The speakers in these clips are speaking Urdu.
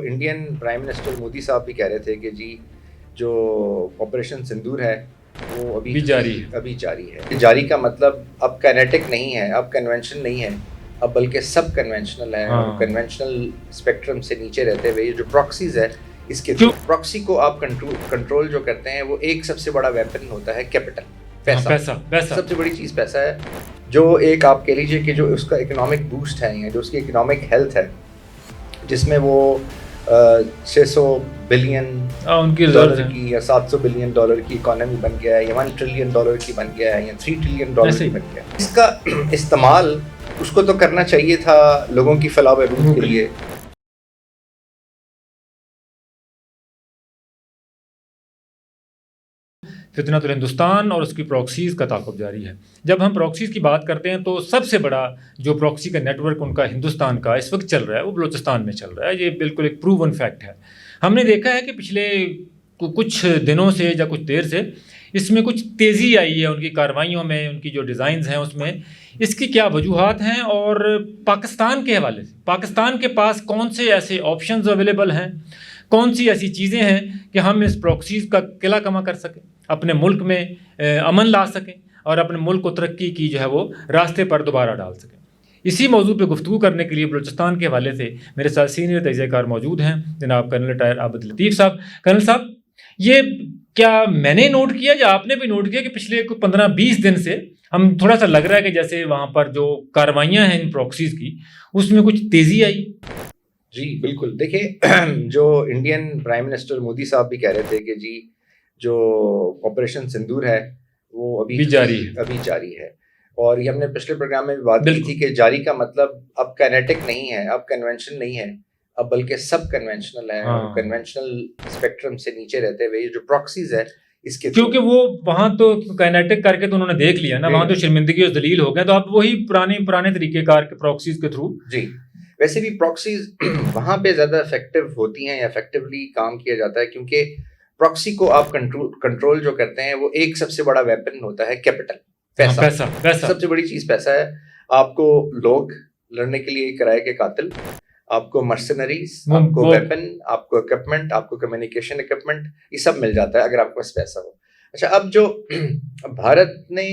انڈین پرائم منسٹر مودی صاحب بھی کہہ رہے تھے کہ جی جو آپریشن سندور ہے وہ ابھی جاری ہے. جاری کا مطلب اب کائنیٹک نہیں ہے, اب کنونشن نہیں ہے, اب بلکہ سب کنونشنل ہے. کنونشنل اسپیکٹرم سے نیچے رہتے ہوئے یہ جو پراکسیز ہے, اس کے پراکسی کو آپ کنٹرول جو کرتے ہیں وہ ایک سب سے بڑا ویپن ہوتا ہے کیپٹل, پیسہ. سب سے بڑی چیز پیسہ ہے, جو ایک آپ کہہ لیجیے کہ جو اس کا اکنامک بوسٹ ہے یا جو اس کی اکنامک ہیلتھ ہے, جس میں وہ 600 بلین ڈالر کی یا 700 بلین ڈالر کی اکانومی بن گیا ہے, یا 1 ٹریلین ڈالر کی بن گیا ہے, یا 3 ٹریلین ڈالر کی بن گیا ہے. اس کا استعمال اس کو تو کرنا چاہیے تھا لوگوں کی فلاح و بہبود کے لیے. فتنۃ الہندوستان اور اس کی پراکسیز کا تعاقب جاری ہے. جب ہم پراکسیز کی بات کرتے ہیں تو سب سے بڑا جو پراکسی کا نیٹ ورک ان کا ہندوستان کا اس وقت چل رہا ہے وہ بلوچستان میں چل رہا ہے. یہ بالکل ایک پروون فیکٹ ہے. ہم نے دیکھا ہے کہ پچھلے کچھ دنوں سے یا کچھ دیر سے اس میں کچھ تیزی آئی ہے ان کی کارروائیوں میں, ان کی جو ڈیزائنز ہیں اس میں. اس کی کیا وجوہات ہیں, اور پاکستان کے حوالے سے پاکستان کے پاس کون سے ایسے آپشنز اویلیبل ہیں, کون سی ایسی چیزیں ہیں کہ ہم اس پراکسیز کا قلعہ کما کر سکیں, اپنے ملک میں امن لا سکیں اور اپنے ملک کو ترقی کی جو ہے وہ راستے پر دوبارہ ڈال سکیں. اسی موضوع پہ گفتگو کرنے کے لیے بلوچستان کے حوالے سے میرے ساتھ سینئر تجزیہ کار موجود ہیں جناب کرنل طاہر عابد لطیف صاحب. کرنل صاحب, یہ کیا میں نے نوٹ کیا یا آپ نے بھی نوٹ کیا کہ پچھلے 15-20 دن سے ہم تھوڑا سا لگ رہا ہے کہ جیسے وہاں پر جو کارروائیاں ہیں ان پراکسیز کی اس میں کچھ تیزی آئی؟ جی بالکل. دیکھیں, جو انڈین پرائم منسٹر مودی صاحب بھی کہہ رہے تھے کہ جی جو آپریشن سندور ہے وہ ابھی جاری ہے. اور یہ ہم نے پچھلے پروگرام میں بھی بات کی تھی کہ جاری کا مطلب اب کائنیٹک نہیں ہے, اب کنونشن نہیں ہے, اب بلکہ سب کنونشنل ہے. کنونشنل اسپیکٹرم سے نیچے رہتے ہوئے یہ جو پراکسیز ہے اس کے, کیونکہ وہ وہاں تو کائنیٹک کر کے تو انہوں نے دیکھ لیا نا, وہاں تو شرمندگی اور ذلیل ہو گئے, تو اب وہی پرانے طریقے کار کے پراکسیز کے تھرو. جی ویسے بھی پراکسیز وہاں پہ زیادہ افیکٹو ہوتی ہیں یا افیکٹولی کام کیا جاتا ہے, کیونکہ پراکسی کو آپ کنٹرول جو کرتے ہیں وہ ایک سب سے بڑا ویپن ہوتا ہے کیپٹل, پیسہ. سب سے بڑی چیز پیسہ ہے. آپ کو لوگ لڑنے کے لیے کرائے کے قاتل, آپ کو مرسنریز, آپ کو ویپن, آپ کو اکوپمنٹ, آپ کو کمیونیکیشن اکوپمنٹ, یہ سب مل جاتا ہے اگر آپ کے پاس پیسہ ہو. اچھا, اب جو بھارت نے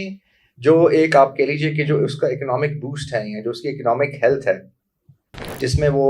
جو ایک آپ کہہ لیجیے کہ جو اس کا اکنامک بوسٹ ہے یا جو اس کی اکنامک ہیلتھ ہے, جس میں وہ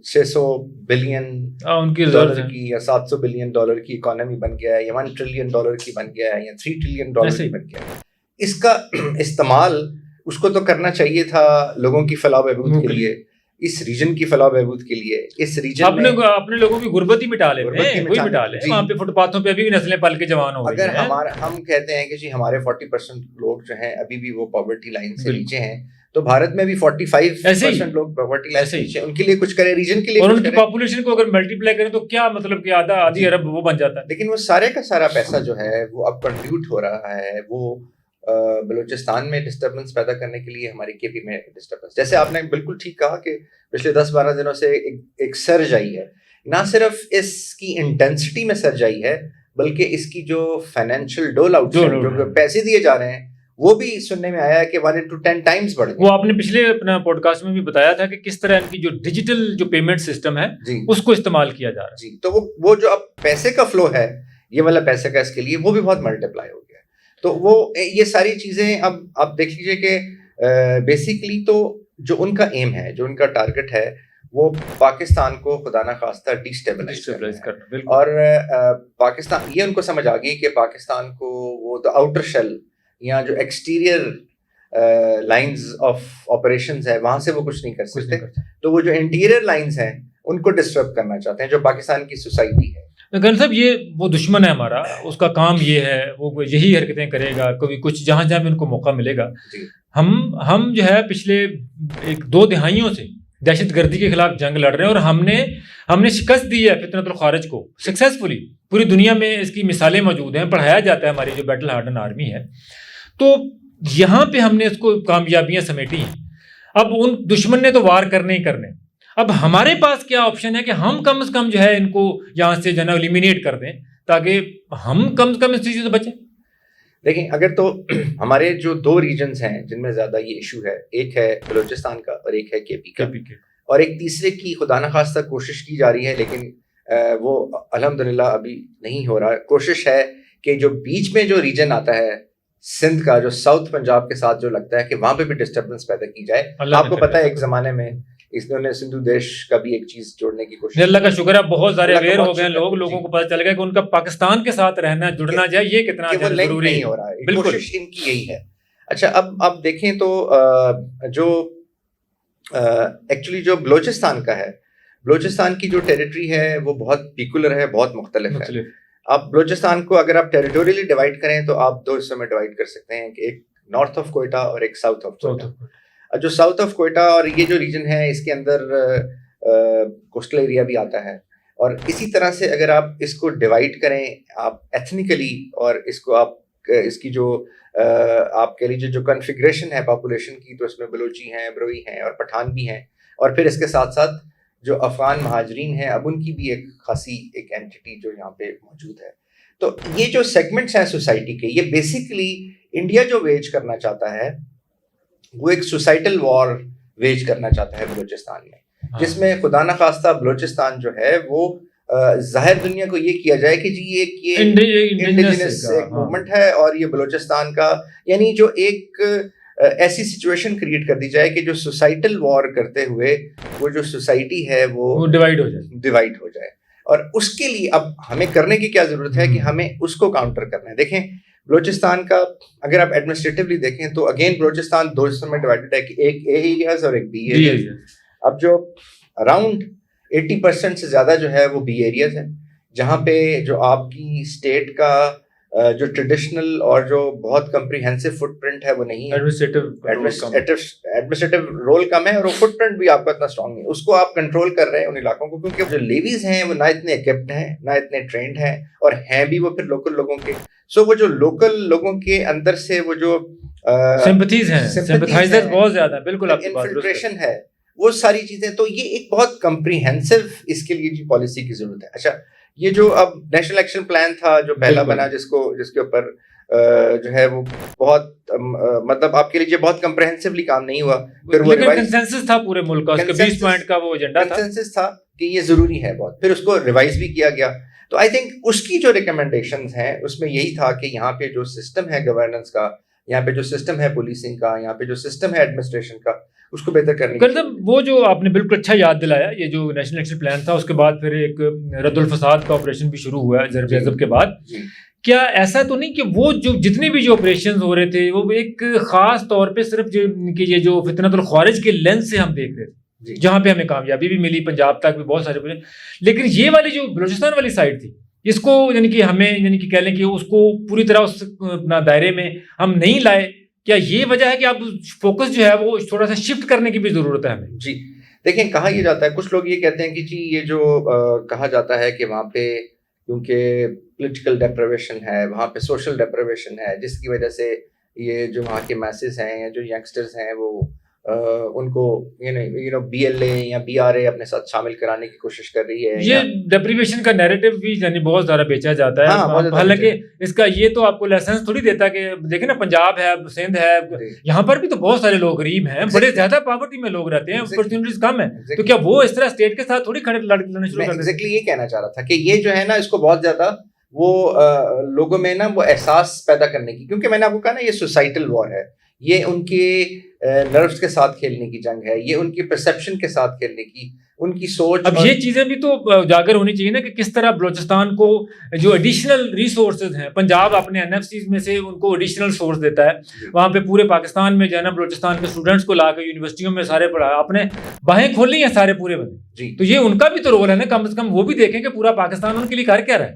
600 بلین ڈالر کی یا 700 بلین ڈالر کی اکانومی بن گیا ہے, یا 1 ٹریلین ڈالر کی بن گیا ہے, یا 3 ٹریلین ڈالر کی بن گیا ہے. اس کا استعمال اس کو تو کرنا چاہیے تھا لوگوں کی فلاح و بہبود کے لیے, اس ریجن کی فلاح و بہبود کے لیے. اس ریجن اپنے لوگوں کی غربت ہی مٹا لیں, وہاں پہ فٹ پاتھوں پہ ابھی بھی نسلیں پل کے جوان ہو رہی ہیں. اگر ہم کہتے ہیں کہ جی ہمارے 40% لوگ جو ہیں ابھی بھی وہ پاورٹی لائن سے نیچے ہیں, تو بھارت میں بھی 45% لوگ پاورٹی لائن سے نیچے, ان کے لیے کچھ کرے, ریجن کے لیے. اور ان کی پاپولیشن کو اگر ملٹی پلائی کریں تو کیا مطلب کہ آدھی ارب وہ بن جاتا ہے. لیکن وہ سارے کا سارا پیسہ جو ہے وہ اب کنٹریبیوٹ ہو رہا ہے وہ بلوچستان میں ڈسٹربنس پیدا کرنے کے لیے, ہمارے کے پی میں ڈسٹربنس. جیسے آپ نے بالکل ٹھیک کہا کہ پچھلے 10-12 دنوں سے ایک سرج آئی ہے. نہ صرف اس کی انٹینسٹی میں سرج آئی ہے, بلکہ اس کی جو فائنینشیل ڈول آؤٹ جو پیسے دیے جا رہے ہیں وہ بھی سننے میں آیا ہے کہ 1 into 10 times بڑھ گئے. وہ آپ نے پچھلے اپنا پوڈ کاسٹ میں بھی بتایا تھا کہ کس طرح ان کی جو ڈیجیٹل جو پیمنٹ سسٹم ہے اس کو استعمال کیا جا رہا ہے. جی, تو وہ جو اب پیسے کا فلو ہے, یہ والا پیسے کا اس کے لیے وہ بھی بہت ملٹیپلائی ہو گیا. تو وہ یہ ساری چیزیں اب آپ دیکھ لیجیے کہ بیسیکلی تو جو ان کا ایم ہے, جو ان کا ٹارگٹ ہے, وہ پاکستان کو خدا نخواستہ ڈیسٹیبلائز کرنا. اور پاکستان یہ ان کو سمجھ آ گئی کہ پاکستان کو وہ آؤٹر شیل یا جو ایکسٹیریئر لائنز آف آپریشنز ہے وہاں سے وہ کچھ نہیں کر سکتے, تو وہ جو انٹیریئر لائنز ہیں ان کو ڈسٹرب کرنا چاہتے ہیں, جو پاکستان کی سوسائٹی ہے. گن صاحب, یہ وہ دشمن ہے ہمارا, اس کا کام یہ ہے, وہ یہی حرکتیں کرے گا, کبھی کچھ جہاں بھی ان کو موقع ملے گا. ہم جو ہے پچھلے 1-2 دہائیوں سے دہشت گردی کے خلاف جنگ لڑ رہے ہیں, اور ہم نے شکست دی ہے فتنۃ الخارج کو سکسیزفلی. پوری دنیا میں اس کی مثالیں موجود ہیں, پڑھایا جاتا ہے ہماری جو بیٹل ہارڈن آرمی ہے. تو یہاں پہ ہم نے اس کو کامیابیاں سمیٹی ہیں. اب ان دشمن نے تو وار کرنے ہی کرنے, اب ہمارے پاس کیا آپشن ہے کہ ہم کم از کم جو ہے ان کو یہاں سے جو ہے ایلیمینیٹ کر دیں, تاکہ ہم کم از کم اس چیز سے بچیں. دیکھیں, اگر تو ہمارے جو 2 ریجنز ہیں جن میں زیادہ یہ ایشو ہے, ایک ہے بلوچستان کا اور ایک ہے کے پی کا. اور ایک تیسرے کی خدا نخواستہ کوشش کی جا رہی ہے، لیکن وہ الحمدللہ ابھی نہیں ہو رہا. کوشش ہے کہ جو بیچ میں جو ریجن آتا ہے سندھ کا، جو ساؤتھ پنجاب کے ساتھ جو لگتا ہے کہ وہاں پہ بھی ڈسٹربنس پیدا کی جائے. آپ کو پتہ ہے ایک زمانے میں انہوں نے سندھو دیش کا بھی ایک چیز جوڑنے کی کوشش. اللہ کا شکر ہے بہت سارے اویئر ہو گئے لوگوں کو پتہ چل گیا کہ ان کا پاکستان کے ساتھ رہنا جڑنا جائے یہ کتنا ضروری نہیں ہو رہا ہے. کوشش ان کی یہی ہے. اچھا اب دیکھیں تو جو ایکچولی جو بلوچستان کا ہے، بلوچستان کی جو ٹیریٹری ہے وہ بہت پیکولر ہے، بہت مختلف ہے. آپ بلوچستان کو اگر آپ ٹیریٹوریلی ڈیوائڈ کریں تو آپ دو حصوں میں ڈیوائڈ کر سکتے ہیں کہ ایک نارتھ آف کوئٹہ اور ایک ساؤتھ آف کوئٹہ. جو ساؤتھ آف کوئٹہ اور یہ جو ریجن ہے اس کے اندر کوسٹل ایریا بھی آتا ہے. اور اسی طرح سے اگر آپ اس کو ڈیوائڈ کریں آپ ایتھنیکلی، اور اس کو آپ اس کی جو آپ کہہ لیجیے جو کنفیگریشن ہے پاپولیشن کی، تو اس میں بلوچی ہیں، بروئی ہیں اور پٹھان بھی ہیں. اور پھر اس کے ساتھ ساتھ جو افغان مہاجرین ہیں اب ان کی بھی ایک خاصی ایک اینٹی جو یہاں پہ موجود ہے. تو یہ جو سیگمنٹس ہیں سوسائٹی کے، یہ بیسیکلی انڈیا جو ویج کرنا چاہتا ہے وہ ایک سوسائٹل وار ویج کرنا چاہتا ہے بلوچستان میں، جس میں خدا نخواستہ بلوچستان جو ہے وہ ظاہر دنیا کو یہ کیا جائے کہ جی یہ انڈیجنس ایک موومنٹ ہے اور یہ بلوچستان کا، یعنی جو ایک ایسی سچویشن کریٹ کر دی جائے کہ جو سوسائٹل وار کرتے ہوئے وہ جو سوسائٹی ہے وہ ڈیوائڈ ہو جائے. اور اس کے لیے اب ہمیں کرنے کی کیا ضرورت ہے کہ ہمیں اس کو کاؤنٹر کرنا ہے. دیکھیں بلوچستان کا اگر آپ ایڈمنسٹریٹولی دیکھیں تو اگین بلوچستان دو حصوں میں ڈیوائڈڈ ہے کہ ایک اے ایریاز اور ایک بی ایریاز. اب جو اراؤنڈ 80% سے زیادہ جو ہے وہ بی ایریاز ہیں، جہاں پہ جو آپ کی اسٹیٹ کا جو ٹریڈیشنل اور جو بہت کمپریہنسو فٹ پرنٹ ہے وہ نہیں ہے. ایڈمنسٹریٹو رول کم ہے اور وہ فٹ پرنٹ بھی آپ کا اتنا اسٹرانگ نہیں. اس کو آپ کنٹرول کر رہے ہیں ان علاقوں کو، کیونکہ جو لیویز ہیں وہ نہ اتنے ایکپڈ ہیں نہ اتنے ٹرینڈ ہیں، اور ہیں بھی وہ پھر لوکل لوگوں کے. سو وہ جو لوکل لوگوں کے اندر سے وہ جو سمپتھیز ہیں، سمپتھائزرز بہت زیادہ ہیں، بالکل آپ کی بات درست ہے، انفلٹریشن ہے، وہ ساری چیزیں. تو یہ ایک بہت کمپریہنسو اس کے لیے جی پالیسی کی ضرورت ہے. اچھا یہ جو اب نیشنل ایکشن پلان تھا جو پہلا بنا، جس کے اوپر جو ہے وہ بہت مطلب آپ کے لیے بہت کمپریہنسولی کام نہیں ہوا. پھر وہ کنسنسس تھا پورے ملک کا، اس کے 20 پوائنٹ کا وہ ایجنڈا تھا، کنسنسس تھا کہ یہ ضروری ہے بہت. پھر اس کو ریوائز بھی کیا گیا. تو آئی تھنک اس کی جو ریکمنڈیشنز ہیں اس میں یہی تھا کہ یہاں پہ جو سسٹم ہے گورننس کا، یہاں پہ جو سسٹم ہے پولیسنگ کا، یہاں پہ جو سسٹم ہے ایڈمنسٹریشن کا، اس کو بہتر کرنے کی. وہ جو آپ نے بالکل اچھا یاد دلایا، یہ جو نیشنل ایکشن پلان تھا اس کے بعد پھر ایک رد الفساد کا آپریشن بھی شروع ہوا ہے ضرب عضب کے بعد. کیا ایسا تو نہیں کہ وہ جو جتنے بھی جو آپریشن ہو رہے تھے وہ ایک خاص طور پہ صرف یہ جو فتنۃ الخوارج کے لینس سے ہم دیکھ رہے تھے، جہاں پہ ہمیں کامیابی بھی ملی، پنجاب تک بھی بہت سارے، لیکن یہ والی جو بلوچستان والی سائڈ تھی اس کو یعنی کہ ہمیں یعنی کہ کہہ لیں کہ اس کو پوری طرح اس اپنا دائرے میں ہم نہیں لائے. کیا یہ وجہ ہے کہ اب فوکس جو ہے وہ تھوڑا سا شفٹ کرنے کی بھی ضرورت ہے ہمیں؟ جی دیکھیں کہا یہ جاتا ہے، کچھ لوگ یہ کہتے ہیں کہ جی یہ جو کہا جاتا ہے کہ وہاں پہ کیونکہ پولیٹیکل ڈیپریویشن ہے، وہاں پہ سوشل ڈیپریویشن ہے، جس کی وجہ سے یہ جو وہاں کے میسز ہیں یا جو ینگسٹرز ہیں وہ ان کو بی ایل اے یا بی آر اے اپنے ساتھ شامل کرانے کی کوشش کر رہی ہے. یہ ڈیپریویشن کا نیریٹو بھی یعنی بہت زیادہ بیچا جاتا ہے، حالانکہ اس کا یہ تو آپ کو لیسنس تھوڑی دیتا کہ دیکھیں نا پنجاب ہے، سندھ ہے، یہاں پر بھی تو بہت سارے لوگ غریب ہیں، بڑے زیادہ پاورٹی میں لوگ رہتے ہیں، اپرچونٹیز کم ہیں. تو کیا وہ اس طرح اسٹیٹ کے ساتھ تھوڑی کھڑے لڑنے شروع کر دیں؟ ایگزیکٹلی یہ کہنا چاہ رہا تھا کہ یہ جو ہے نا اس کو بہت زیادہ وہ لوگوں میں نا وہ احساس پیدا کرنے کی، کیونکہ میں نے آپ کو کہا نا یہ سوسائٹل وار ہے، یہ ان کے نروس کے ساتھ کھیلنے کی جنگ ہے، یہ ان کی پرسیپشن کے ساتھ کھیلنے کی، ان کی سوچ. اب یہ چیزیں بھی تو اجاگر ہونی چاہیے نا کہ کس طرح بلوچستان کو جو ایڈیشنل ریسورسز ہیں، پنجاب اپنے این ایف سیز میں سے ان کو ایڈیشنل سورس دیتا ہے، وہاں پہ پورے پاکستان میں جو ہے نا بلوچستان کے اسٹوڈنٹس کو لا کے یونیورسٹیوں میں سارے پڑھا، آپ نے باہیں کھولی ہیں سارے پورے بندے. جی تو یہ ان کا بھی تو رول ہے نا، کم از کم وہ بھی دیکھیں کہ پورا پاکستان ان کے لیے کر کیا رہا ہے.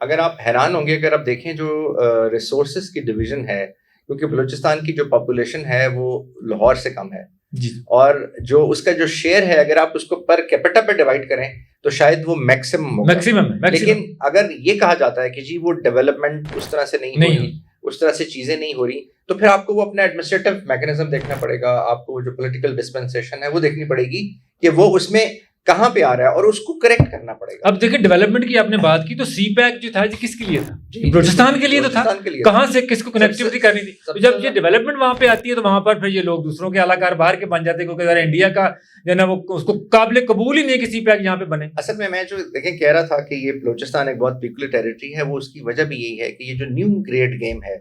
اگر آپ حیران ہوں گے اگر آپ دیکھیں جو ریسورسز کی ڈویژن ہے، کیونکہ بلوچستان کی جو پاپولیشن ہے وہ لاہور سے کم ہے جی، اور جو اس کا جو شیئر ہے اگر آپ اس کو پر کیپٹا پہ ڈیوائڈ کریں تو شاید وہ میکسیمم ہوگا. لیکن اگر یہ کہا جاتا ہے کہ جی وہ ڈیولپمنٹ اس طرح سے نہیں ہو رہی، اس طرح سے چیزیں نہیں ہو رہی، تو پھر آپ کو وہ اپنا ایڈمنسٹریٹو میکینزم دیکھنا پڑے گا، آپ کو جو پولیٹیکل ڈسپنسیشن ہے وہ دیکھنی پڑے گی کہ وہ اس میں کہاں پہ آ رہا ہے اور اس کو کریکٹ کرنا پڑے گا. اب دیکھیں ڈیولپمنٹ کی آپ نے بات کی تو سی پیک جو تھا کس کے لیے تھا؟ بلوچستان کے لیے تو تھا. کہاں سے کس کو کنیکٹیوٹی کرنی تھی؟ تو جب یہ ڈیولپمنٹ وہاں پہ آتی ہے تو وہاں پر پھر یہ لوگ دوسروں کے اعلیٰ باہر کے بن جاتے ہیں کیونکہ ذرا انڈیا کا جو ہے نا وہ اس کو قابل قبول ہی نہیں کہ سی پیک یہاں پہ بنے. اصل میں جو دیکھیں کہہ رہا تھا کہ یہ بلوچستان ایک بہت پیکولر ٹیریٹری ہے, وہ اس کی وجہ بھی یہی ہے کہ یہ جو نیو گریڈ گیم ہے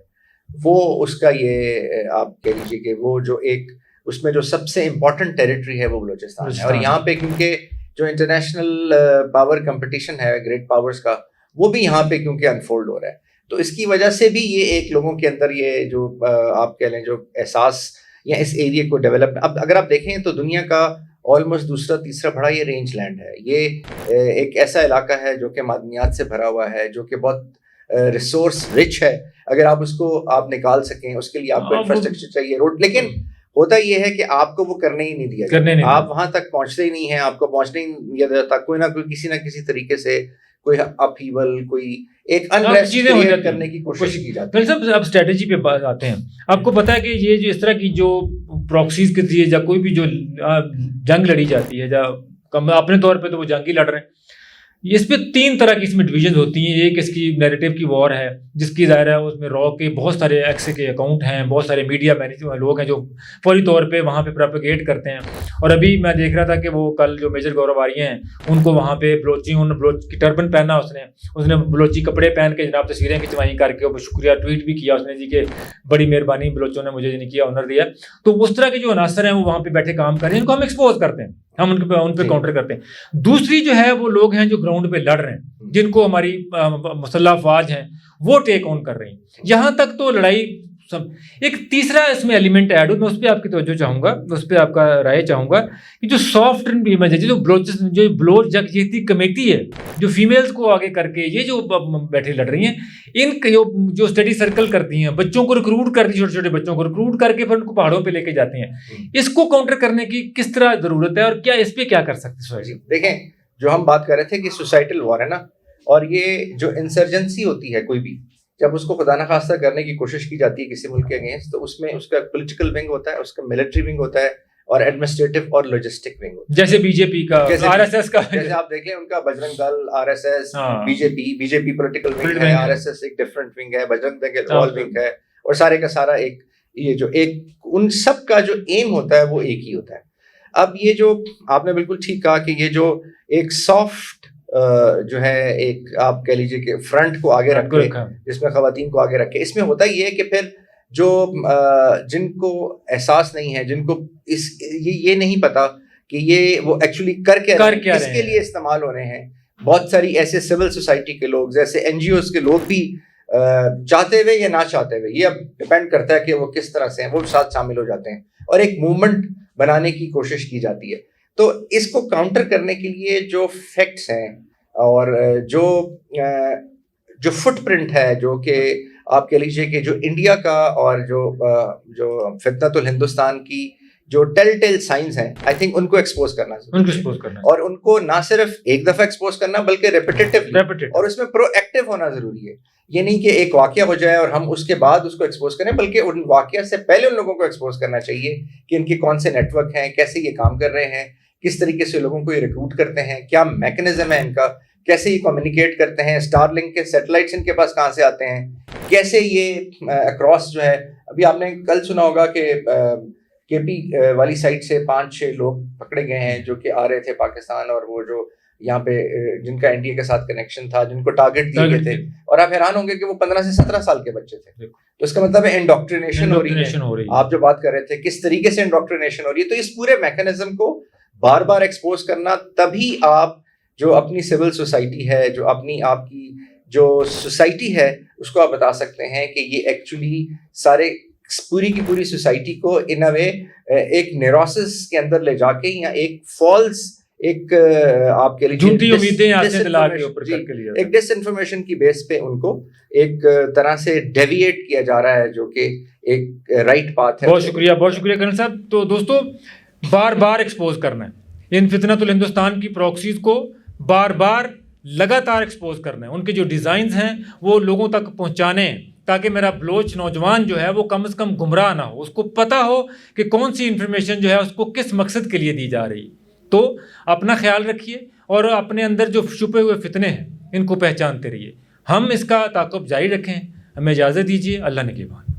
وہ اس کا یہ آپ کہہ لیجیے کہ وہ جو ایک اس میں جو سب سے امپورٹنٹ ٹیریٹری ہے وہ بلوچستان ہے. اور یہاں پہ کیونکہ جو انٹرنیشنل پاور کمپٹیشن ہے گریٹ پاورز کا وہ بھی یہاں پہ کیونکہ انفولڈ ہو رہا ہے, تو اس کی وجہ سے بھی یہ ایک لوگوں کے اندر یہ جو آپ کہہ لیں جو احساس یا اس ایریے کو ڈیولپ, اب اگر آپ دیکھیں تو دنیا کا آلموسٹ دوسرا تیسرا بڑا یہ رینج لینڈ ہے. یہ ایک ایسا علاقہ ہے جو کہ معدنیات سے بھرا ہوا ہے, جو کہ بہت ریسورس رچ ہے. اگر آپ اس کو آپ نکال سکیں اس کے لیے آپ کو انفراسٹرکچر چاہیے, روڈ, لیکن ہوتا یہ ہے کہ آپ کو وہ کرنے ہی نہیں دیا جاتا, آپ وہاں تک پہنچتے ہی نہیں ہیں, آپ کو پہنچنے ہی نہیں دیا جاتا. کوئی نہ کسی طریقے سے کوئی اپہیول, کوئی ایک انریسٹ کریٹ کرنے کی کوشش کی جاتی ہے. صاحب اب اسٹریٹجی پہ بات آتے ہیں. آپ کو پتا ہے کہ یہ جو اس طرح کی جو پراکسیز کے ذریعے یا کوئی بھی جو جنگ لڑی جاتی ہے یا اپنے طور پہ تو وہ جنگ ہی لڑ رہے ہیں, اس پہ 3 طرح کی اس میں ڈویژنز ہوتی ہیں. ایک اس کی نیریٹو کی وار ہے جس کی ظاہر ہے اس میں را کے بہت سارے ایکس کے اکاؤنٹ ہیں, بہت سارے میڈیا لوگ ہیں جو فوری طور پہ وہاں پہ پروپیگیٹ کرتے ہیں. اور ابھی میں دیکھ رہا تھا کہ وہ کل جو میجر گورو آریہ ہیں ان کو وہاں پہ بلوچ کی ٹربن پہنا, اس نے بلوچی کپڑے پہن کے جناب تصویریں کھنچوائیں کر کے, وہ شکریہ ٹویٹ بھی کیا اس نے جی کہ بڑی مہربانی بلوچوں نے مجھے نہیں کیا آنر دیا. تو اس طرح کے جو عناصر ہیں وہ وہاں پہ بیٹھے کام کر رہے ہیں, ان کو ہم ایکسپوز کرتے ہیں, ہم ان پہ کاؤنٹر کرتے ہیں. دوسری جو ہے وہ لوگ ہیں جو گراؤنڈ پہ لڑ رہے ہیں, جن کو ہماری مسلح افواج ہیں وہ ٹیک آن کر رہی ہیں. یہاں تک تو لڑائی سب. ایک تیسرا اس میں ایلیمنٹ ایڈ ہو, میں اس پہ آپ کی توجہ چاہوں گا, اس پہ آپ کا رائے چاہوں گا کہ جو سافٹ امیج ہے, جو بلوچ یکجہتی کمیٹی ہے جو فیمیلز کو آگے کر کے یہ جو بیٹھے لڑ رہی ہیں, ان جو اسٹڈی سرکل کرتی ہیں, بچوں کو ریکروٹ کرتی ہیں, چھوٹے چھوٹے بچوں کو ریکروٹ کر کے پھر ان کو پہاڑوں پہ لے کے جاتے ہیں, اس کو کاؤنٹر کرنے کی کس طرح ضرورت ہے اور کیا اس پہ کیا کر سکتے ہیں؟ دیکھیں جو ہم بات کر رہے تھے کہ سوسائٹل وار ہے نا, اور یہ جو انسرجنسی ہوتی ہے کوئی بھی, جب اس کو خدا نخواستہ کرنے کی کوشش کی جاتی ہے کسی ملک کے اگینسٹ, تو اس میں اس کا پولیٹیکل ونگ ہوتا ہے, اس کا ملٹری ونگ ہوتا ہے, اور ایڈمنسٹریٹو اور لاجسٹک ونگ ہوتا ہے. جیسے بی جے پی کا, آر ایس ایس کا, جیسے آپ دیکھ لیں ان کا Bajrang Dal, R S S, B J P political wing ہے, آر ایس ایس ایک ڈفرینٹ ونگ ہے, بجرنگ دل وال ونگ ہے, اور سارے کا سارا ایک یہ جو ایک ان سب کا جو ایم ہوتا ہے وہ ایک ہی ہوتا ہے. اب یہ جو آپ نے بالکل ٹھیک کہا کہ یہ جو ایک سافٹ جو ہے ایک آپ کہہ لیجیے کہ فرنٹ کو آگے رکھ کے, جس میں خواتین کو آگے رکھے, اس میں ہوتا یہ ہے کہ پھر جو جن کو احساس نہیں ہے, جن کو یہ نہیں پتا کہ یہ وہ ایکچولی کر کے اس کے لیے استعمال ہو رہے ہیں, بہت ساری ایسے سول سوسائٹی کے لوگ, جیسے این جی اوز کے لوگ بھی چاہتے ہوئے یا نہ چاہتے ہوئے, یہ اب ڈپینڈ کرتا ہے کہ وہ کس طرح سے ہیں, وہ ساتھ شامل ہو جاتے ہیں اور ایک موومنٹ بنانے کی کوشش کی جاتی ہے. تو اس کو کاؤنٹر کرنے کے لیے جو فیکٹس ہیں اور جو فٹ پرنٹ ہے, جو کہ آپ کہہ لیجیے کہ جو انڈیا کا اور جو فتنۃ الہندوستان کی جو ٹیل سائنز ہیں, آئی تھنک ان کو ایکسپوز کرنا ضروری ہے, اور ان کو نہ صرف ایک دفعہ ایکسپوز کرنا بلکہ ریپیٹیٹیولی, اور اس میں پرو ایکٹیو ہونا ضروری ہے. یہ نہیں کہ ایک واقعہ ہو جائے اور ہم اس کے بعد اس کو ایکسپوز کریں, بلکہ ان واقعہ سے پہلے ان لوگوں کو ایکسپوز کرنا چاہیے کہ ان کے کون سے نیٹ ورک ہیں, کیسے یہ کام کر رہے ہیں, کس طریقے سے لوگوں کو یہ ریکروٹ کرتے ہیں, کیا میکنزم ہے ان کا, کیسے یہ کمیونیکیٹ کرتے ہیں, اسٹار لنک کے سیٹلائٹس ان کے پاس کہاں سے آتے ہیں, کیسے یہ اکراس جو ہے, ابھی آپ نے کل سنا ہوگا کہ کے پی والی سائٹ سے 5-6 لوگ پکڑے گئے ہیں جو کہ آ رہے تھے پاکستان, اور وہ جو یہاں پہ جن کا انڈیا کے ساتھ کنیکشن تھا, جن کو ٹارگٹ دیے گئے تھے, اور آپ حیران ہوں گے کہ وہ 15 سے 17 سال کے بچے تھے. تو اس کا مطلب ہے انڈوکٹرینیشن ہو رہی ہے. آپ جو بات کر رہے تھے کس طریقے سے انڈوکٹرینیشن ہو رہی ہے, تو اس پورے میکانزم کو بار بار ایکسپوز کرنا, تبھی آپ جو اپنی سول سوسائٹی ہے, جو اپنی آپ کی جو سوسائٹی ہے, اس کو آپ بتا سکتے ہیں کہ یہ ایکچولی سارے پوری کی پوری سوسائٹی کو ان اے وے ایک نیروسس کے اندر لے جا کے, یا ایک فالس ایک آپ کے لیے ایک ڈس انفارمیشن کی بیس پہ ان کو ایک طرح سے ڈیویٹ کیا جا رہا ہے, جو کہ ایک رائٹ پاتھ ہے. بہت شکریہ کرن صاحب. تو دوستو بار بار ایکسپوز کرنا ہے ان فتنۃ الہندوستان کی پراکسیز کو, بار بار لگاتار ایکسپوز کرنا ہے, ان کے جو ڈیزائنز ہیں وہ لوگوں تک پہنچانے ہیں, تاکہ میرا بلوچ نوجوان جو ہے وہ کم از کم گمراہ نہ ہو, اس کو پتہ ہو کہ کون سی انفارمیشن جو ہے اس کو کس مقصد کے لیے دی جا رہی ہے. تو اپنا خیال رکھیے اور اپنے اندر جو چھپے ہوئے فتنے ہیں ان کو پہچانتے رہیے. ہم اس کا تعاقب جاری رکھیں. ہمیں اجازت دیجیے. اللہ نگہبان.